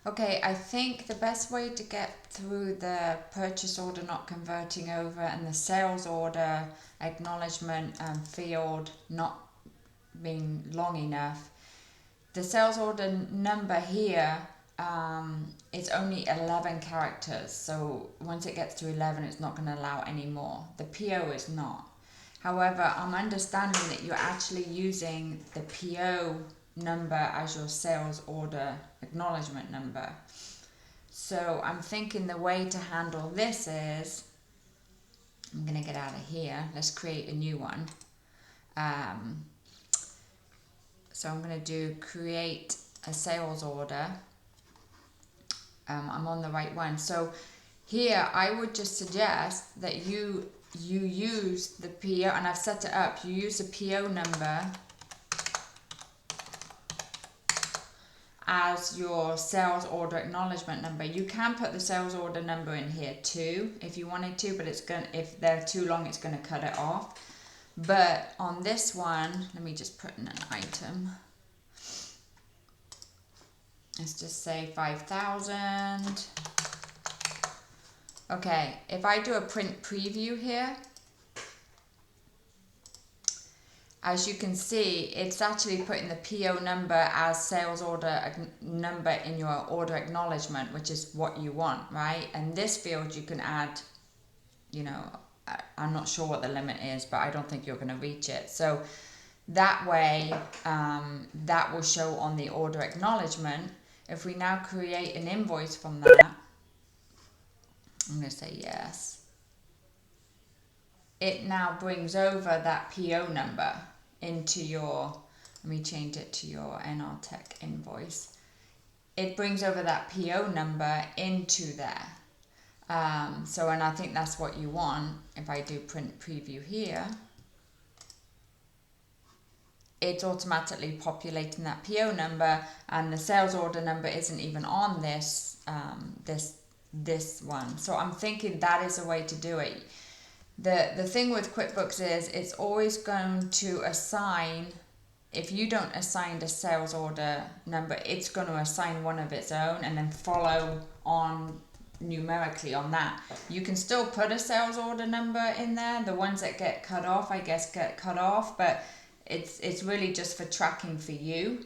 Okay, I think the best way to get through the purchase order not converting over and the sales order acknowledgement field not being long enough, the sales order number here is only 11 characters. So once it gets to 11, it's not going to allow any more. The PO is not. However, I'm understanding that you're actually using the PO number as your sales order acknowledgement number. So I'm thinking the way to handle this is, I'm going to get out of here. Let's create a new one. Um, so I'm going to do create a sales order. I'm on the right one. So here I would just suggest that you use the PO, and I've set it up, you use the PO number as your sales order acknowledgement number. You can put the sales order number in here too if you wanted to, but it's going, if they're too long, it's going to cut it off. But on this one, let me just put in an item. Let's just say 5,000. Okay, if I do a print preview here, as you can see, it's actually putting the PO number as sales order number in your order acknowledgement, which is what you want, right? And this field you can add, you know, I'm not sure what the limit is, but I don't think you're going to reach it. So that way, that will show on the order acknowledgement. If we now create an invoice from that, I'm going to say yes. It now brings over that PO number into your, let me change it to your NRT Tech invoice. It brings over that PO number into there. So, and I think that's what you want. If I do print preview here, it's automatically populating that PO number, and the sales order number isn't even on this this one. So I'm thinking that is a way to do it. The thing with QuickBooks is it's always going to assign, if you don't assign the sales order number, it's going to assign one of its own and then follow on numerically on that. You can still put a sales order number in there. The ones that get cut off, I guess, get cut off, but it's really just for tracking for you.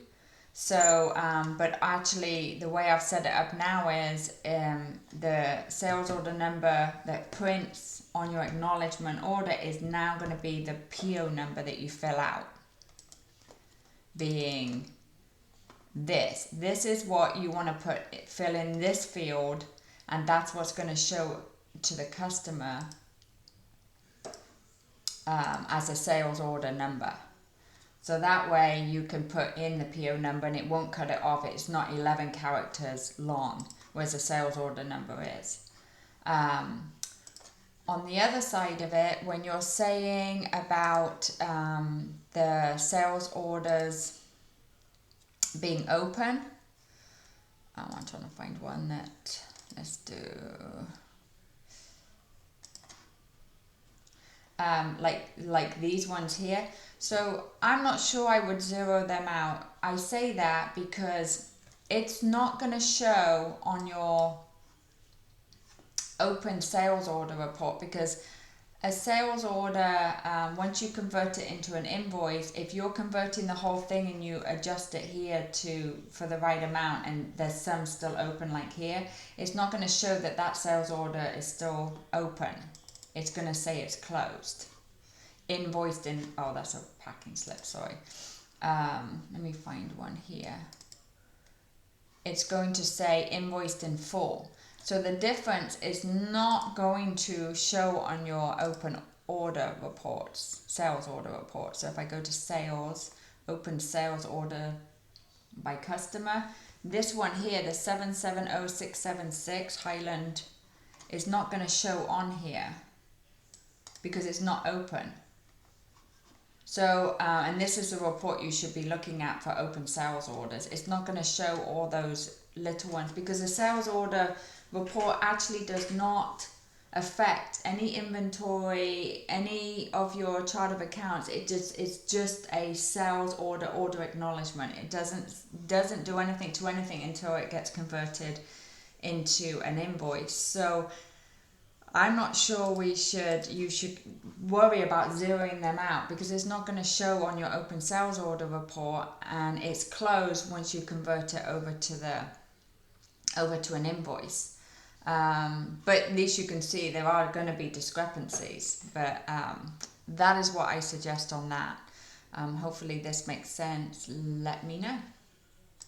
So, but actually the way I've set it up now is the sales order number that prints on your acknowledgement order is now going to be the PO number that you fill out, being this. This is what you want to fill in this field, and that's what's going to show to the customer as a sales order number. So that way you can put in the PO number and it won't cut it off. It's not 11 characters long, whereas a sales order number is. On the other side of it, when you're saying about the sales orders being open, I'm trying to find one that, let's do, like these ones here. So I'm not sure I would zero them out. I say that because it's not going to show on your open sales order report, because a sales order, once you convert it into an invoice, if you're converting the whole thing and you adjust it here for the right amount and there's some still open like here, it's not going to show that that sales order is still open. It's going to say it's closed. Invoiced in, oh, that's a packing slip, sorry. Let me find one here. It's going to say invoiced in full. So the difference is not going to show on your open order reports, sales order reports. So if I go to sales, open sales order by customer, this one here, the 770676 Highland, is not going to show on here because it's not open. So, and this is the report you should be looking at for open sales orders. It's not going to show all those little ones because the sales order report actually does not affect any inventory, any of your chart of accounts. It's just a sales order acknowledgement. It doesn't do anything to anything until it gets converted into an invoice. So I'm not sure you should worry about zeroing them out, because it's not going to show on your open sales order report, and it's closed once you convert it over to an invoice. But at least you can see there are going to be discrepancies. But that is what I suggest on that. Hopefully this makes sense. Let me know.